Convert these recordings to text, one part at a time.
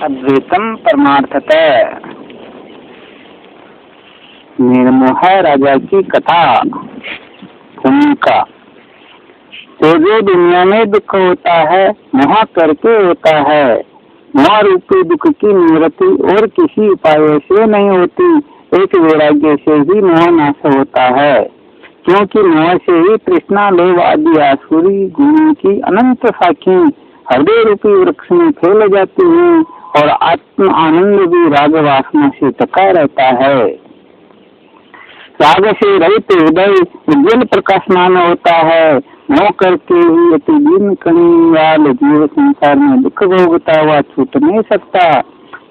अद्वैतम परमार्थतः। निर्मोह राजा की कथा। भूमिका। तो जो दुनिया में दुख होता है मोह करके होता है। मोह रूपी दुख की निवृत्ति और किसी उपाय से नहीं होती, एक वैराग्य से ही मोह नाश होता है। क्योंकि मोह से ही तृष्णा लोभ आदि आसुरी गुणों की अनंत साखी हृदय रूपी वृक्ष में फैल जाती है और आत्म आनंद भी राग वासना से टका रहता है। राग से रहित हृदय उज्ज्वल प्रकाशमान होता है। मोह करके ही अति दिन वाल जीव संसार में दुख भोगता हुआ छूट नहीं सकता,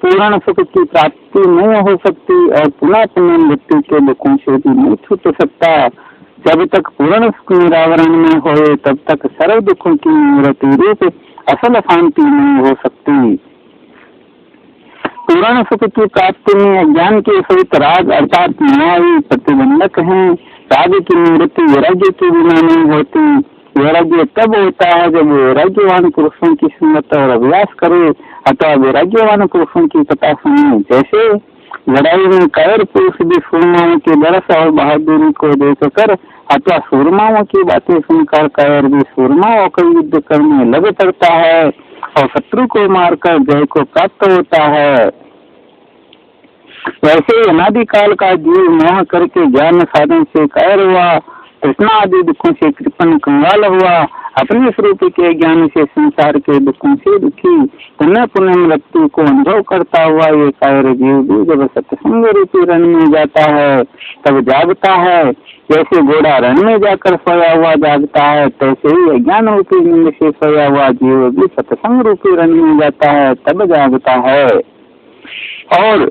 पूर्ण सुख की प्राप्ति नहीं हो सकती और पुनः पुनः मृत्यु के दुखों से भी नहीं छूट सकता। जब तक पूर्ण सुख निरावरण में होए तब तक सर्व दुखों की निवृत्ति रूप असल शांति नहीं हो सकती। पूर्ण सुख की प्राप्ति में अज्ञान के सहित राग अर्थात मोह प्रतिबंधक है। राग की निवृत्ति वैराग्य के बिना नहीं होती। वैराग्य तब होता है जब वैराग्यवान पुरुषों की सुन्नत और अभ्यास करे अथवा वैराग्यवान पुरुषों की कथा सुने। जैसे लड़ाई में कायर पुरुष भी सूरमाओं के दरस और बहादुरी को देखकर अथवा सूरमाओं की बातें सुनकर कायर भी सूरमाओं का युद्ध करने लग पड़ता है और शत्रु को मारकर जय को प्राप्त होता है। वैसे अनादिकाल का जीव मोह करके ज्ञान साधन से कायर हुआ, तृष्णा आदि दुखों से कृपण कंगाल हुआ, अपने स्वरूप के ज्ञान से संसार के दुखों से दुखी पुनः पुनः मृत्यु को अनुभव करता हुआ ये कायर जीव भी जब सत्संग रूपी रण में जाता है तब जागता है। जैसे घोड़ा रण में जाकर सोया हुआ जागता है, तैसे ही अज्ञान रूपी नींद से सोया हुआ जीव भी सत्संग रूपी रण में जाता है तब जागता है और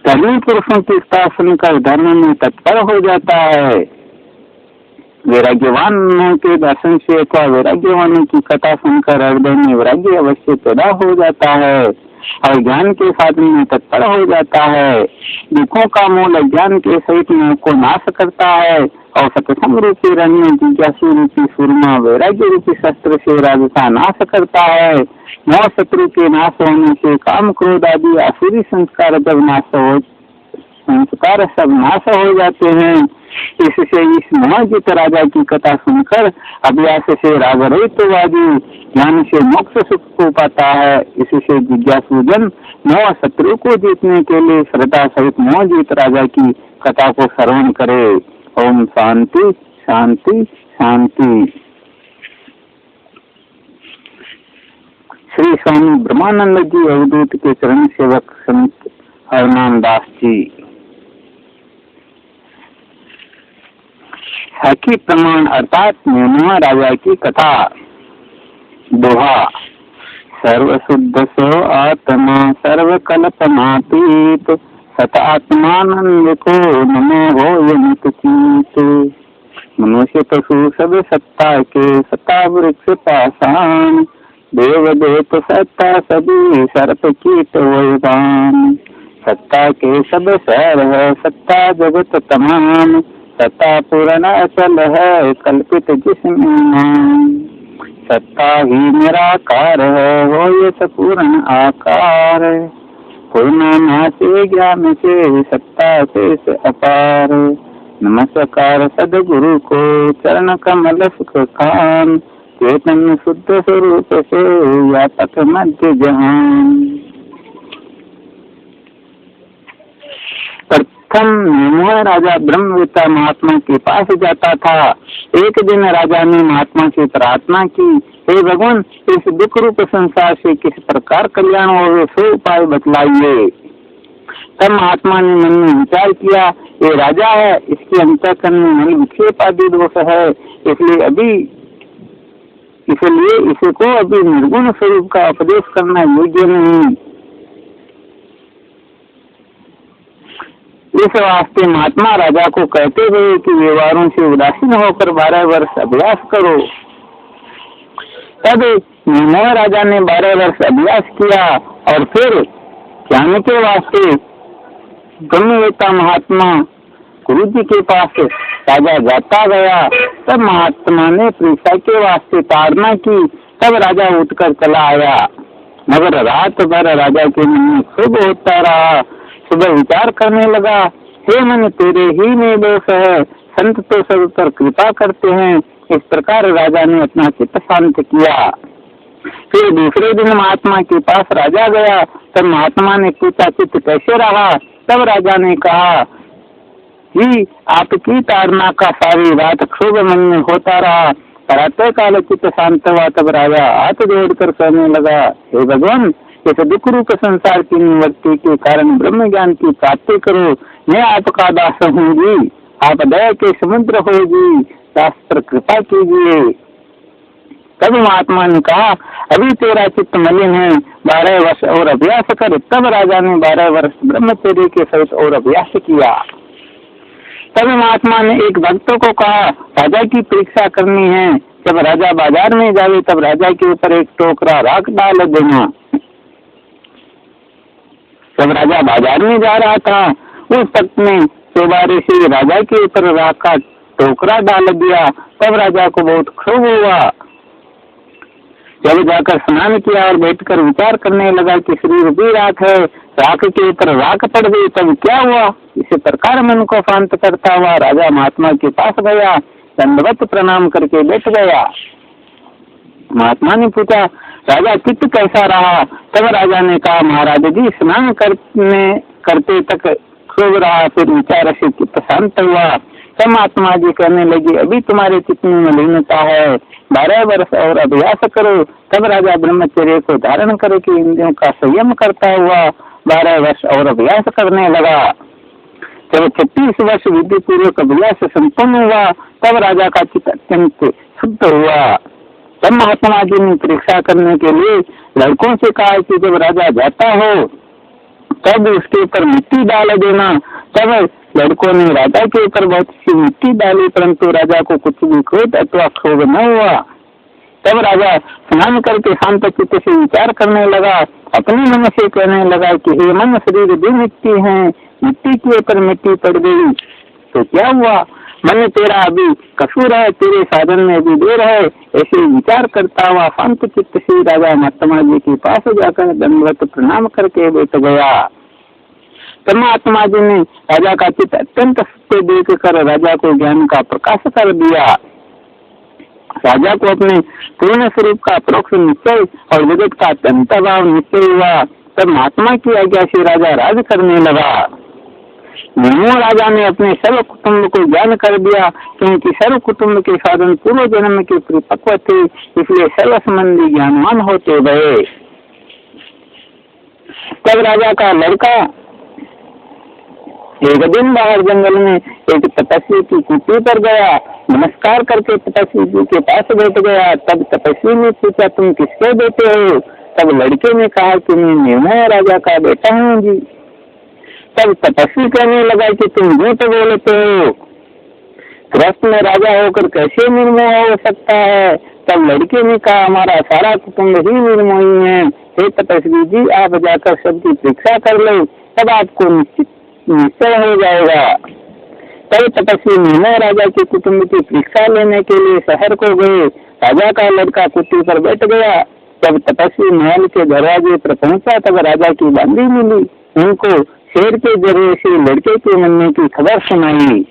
धर्मी पुरुषों की कथा सुनकर धर्म में तत्पर हो जाता है। वैराग्यवानों के दर्शन से अथवा वैराग्यवानों की कथा सुनकर हृदय में वैराग्य अवश्य पैदा हो जाता है और ज्ञान के साधन में तत्पर हो जाता है। दुखों का मूल अज्ञान के सहित मोह को नाश करता है और सत्संग रूपी रण में जिज्ञासु रूपी सूरमा वैराग्य रूपी शस्त्र से राग का नाश करता है। मोह शत्रु के नाश होने से काम क्रोध आदि आसुरी संस्कार जब संस्कार सब नाश हो जाते हैं। इससे इस मोहजित राजा की कथा सुनकर अभ्यास से राग रहितवादी ज्ञान से मोक्ष सुख को पाता है। इससे जिज्ञासु जन मोह शत्रु को जीतने के लिए श्रद्धा सहित मोहजित राजा की कथा को श्रवण करे। ओम शांति शांति शांति। श्री स्वामी ब्रह्मानंद जी अवधूत के चरण सेवक संत हरनाम दास जी। सखी प्रमाण अर्थात निर्मोह राजा की कथा। दोहा। सर्व शुद्ध सो आत्मा सर्व कल्पनातीत, सत आत्मानंद को नमो हो यनित चीत। मनुष्य पशु सब सत्ता के सत्ता वृक्ष पाषाण, देव देव सत्ता सभी सर्प कीट वैवान। सत्ता के सब सर है सत्ता जगत तमाम, सत्ता पूर्ण अचल है कल्पित जिसमें नाम। सत्ता ही निराकार है वो ये पूर्ण आकार, पूर्ण नाशे ज्ञान से सत्ता से अपार। नमस्कार सदगुरु को चरण कमल सुख खान, चेतन शुद्ध स्वरूप से या पथ मध्य जहान। प्रथम निर्मोह राजा ब्रह्मवेत्ता महात्मा के पास जाता था। एक दिन राजा ने महात्मा से प्रार्थना की, हे भगवान इस दुख रूप संसार से किस प्रकार कल्याण हो सो उपाय बतलाइए। तब महात्मा ने मन में विचार किया, ये राजा है, इसके अंतःकरण में मन विक्षेप आदि दोष है, इसलिए इसे को अभी निर्गुण स्वरूप का उपदेश करना योग्य नहीं। इस वास्ते महात्मा राजा को कहते हुए कि व्यवहारों से उदासीन होकर 12 वर्ष अभ्यास करो। तब निर्मोह राजा ने 12 वर्ष अभ्यास किया और फिर ज्ञान के वास्ते ब्रह्मवेत्ता महात्मा गुरु जी के पास राजा जाता गया। तब महात्मा ने परीक्षा के वास्ते ताड़ना की। तब राजा उठकर चला आया। मगर रात भर राजा के मन में क्षोभ होता रहा। सुबह विचार करने लगा, हे मन, तेरे ही में दोष है, संत तो सब पर कृपा करते हैं। इस प्रकार राजा ने अपना चित्त शांत किया। फिर दूसरे दिन महात्मा के पास राजा गया। तब महात्मा ने पूछा, चित्त कैसे रहा? तब राजा ने कहा कि आपकी ताड़ना का सारी रात क्षोभ मन में होता रहा। प्रातः काल चित्त शांत हुआ। तब राजा हाथ जोड़कर कहने लगा, हे भगवान, इस दुख रूप संसार की निवृत्ति के कारण ब्रह्म ज्ञान की प्राप्ति करो। मैं आपका दास हूँगी, आप दया के समुद्र होगी, दास पर कृपा कीजिए। तब महात्मा ने कहा, अभी तेरा चित्त मलिन है, 12 वर्ष और अभ्यास कर। तब राजा ने 12 वर्ष ब्रह्मचर्य के सहित और अभ्यास किया। तब महात्मा ने एक भक्त को कहा, राजा की परीक्षा करनी है। जब राजा बाजार में जावे तब राजा के ऊपर एक टोकरा राख डाल देना। जब राजा बाजार में जा रहा था, उस भक्त ने चौबारे से राजा के ऊपर राख का टोकरा डाल दिया। तब राजा को बहुत क्षोभ हुआ। जब जाकर स्नान किया और बैठकर विचार करने लगा कि शरीर भी राख है, राख के ऊपर राख पड़ गई, तब क्या हुआ? इसी प्रकार मन को शांत करता हुआ राजा महात्मा के पास गया, दंडवत प्रणाम करके बैठ गया। महात्मा ने पूछा, राजा चित्त कैसा रहा? तब राजा ने कहा, महाराज जी, स्नान करते तक क्षोभ रहा, फिर विचार से चित्त शांत हुआ। तब महात्मा जी कहने लगी, अभी तुम्हारे चित्त में मलिनता है, 12 वर्ष और अभ्यास करो। तब राजा ब्रह्मचर्य को धारण करके इंद्रियों का संयम करता हुआ 12 वर्ष और अभ्यास करने लगा। जब 36 वर्ष विधि पूर्वक अभ्यास संपन्न हुआ, तब राजा का चित्त अत्यंत शुद्ध हुआ। तब महात्मा जी ने परीक्षा करने के लिए लड़कों से कहा कि जब राजा जाता हो तब उसके ऊपर मिट्टी डाल देना। तब लड़कों ने राजा के ऊपर बहुत सी मिट्टी डाली, परंतु राजा को कुछ भी क्रोध अथवा क्षोभ न हुआ। तब राजा स्नान करके शांत चित्त से विचार करने लगा। अपने मन से कहने लगा कि हे मन, शरीर भी मिट्टी है, मिट्टी के ऊपर मिट्टी पड़ गई तो क्या हुआ? मन, तेरा अभी कसूर है, तेरे साधन में भी देर है। ऐसे विचार करता हुआ शांत चित्त से राजा महात्मा जी के पास जाकर दंडवत प्रणाम करके बैठ गया। तब महात्मा जी ने राजा का चित्त अत्यंत सत्य देख कर राजा को ज्ञान का प्रकाश कर दिया। राजा को अपने पूर्ण स्वरूप का परोक्ष निश्चय और जगत का अत्यंत भाव निश्चय हुआ। तब महात्मा की आज्ञा से राजा राज करने लगा। निर्मोह राजा ने अपने सर्व कुटुंब को ज्ञान कर दिया, क्योंकि सर्व कुटुंब के साधन पूर्व जन्म के परिपक्व थे, इसलिए सर्व संबंधी ज्ञानवान होते गए। तब राजा का लड़का एक दिन बाहर जंगल में एक तपस्वी की कुटी पर गया, नमस्कार करके तपस्वी जी के पास बैठ गया। तब तपस्वी ने पूछा, तुम किसके बेटे हो? तब लड़के ने कहा कि मैं निर्मोह राजा का बेटा हूँ जी। तब तपस्वी कहने लगा कि तुम झूठ बोलते हो, गृहस्थ में राजा होकर कैसे निर्मोह हो सकता है? तब लड़के ने कहा, हमारा सारा कुटुंब ही निर्मोही है। हे तपस्वी जी, आप जाकर सबकी परीक्षा कर लो, तब आपको निश्चय हो जाएगा। तब तपस्वी निर्मोह राजा के कुटुंब की परीक्षा लेने के लिए शहर को गए। राजा का लड़का कुटी पर बैठ गया। जब तपस्वी महल के दरवाजे पर पहुंचा, तब राजा की बंदी मिली। उनको शेर के जरिए से लड़के के मरने की खबर सुनाई।